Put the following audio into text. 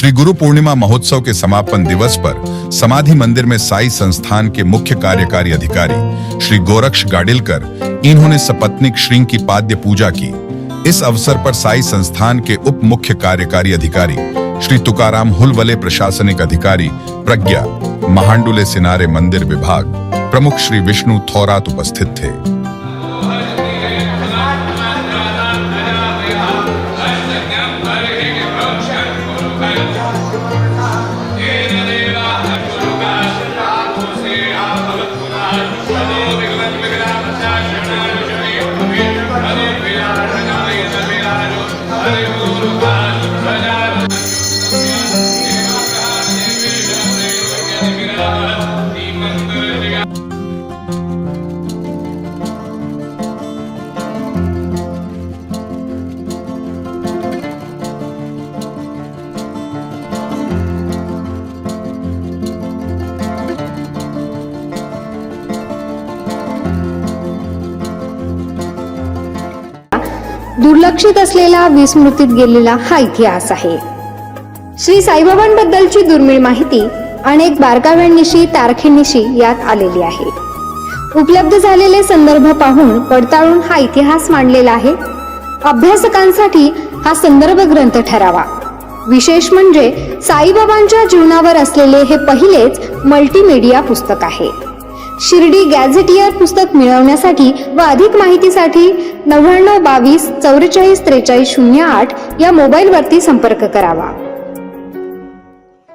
श्री गुरु पूर्णिमा महोत्सव के समापन दिवस पर समाधि मंदिर में साई संस्थान के मुख्य कार्यकारी अधिकारी श्री गोरक्ष गाडिलकर इन्होंने सपत्निक श्री की पाद्य पूजा की। इस अवसर पर साई संस्थान के उप मुख्य कार्यकारी अधिकारी श्री तुकाराम हुलवले, प्रशासनिक अधिकारी प्रज्ञा महांडुले, सिनारे मंदिर विभाग प्रमुख श्री विष्णु थोरात उपस्थित थे। दुर्लक्षित असलेला, विस्मृतीत गेलेला हा इतिहास आहे। श्री साईबाबांबद्दलची दुर्मिळ माहिती अनेक बारकाव्यांनिशी, तारखेनिशी यात आलेली आहे। उपलब्ध झालेले संदर्भ पाहून पडताळून हा इतिहास मांडलेला आहे। अभ्यासकांसाठी हा संदर्भ ग्रंथ ठरावा। विशेष म्हणजे साईबाबांच्या जीवनावर असलेले हे पहिलेच मल्टीमीडिया पुस्तक आहे। शिर्डी गॅझेटियर पुस्तक मिळवण्यासाठी व अधिक माहितीसाठी 99 22 44 43 08 या मोबाईलवरती संपर्क करावा।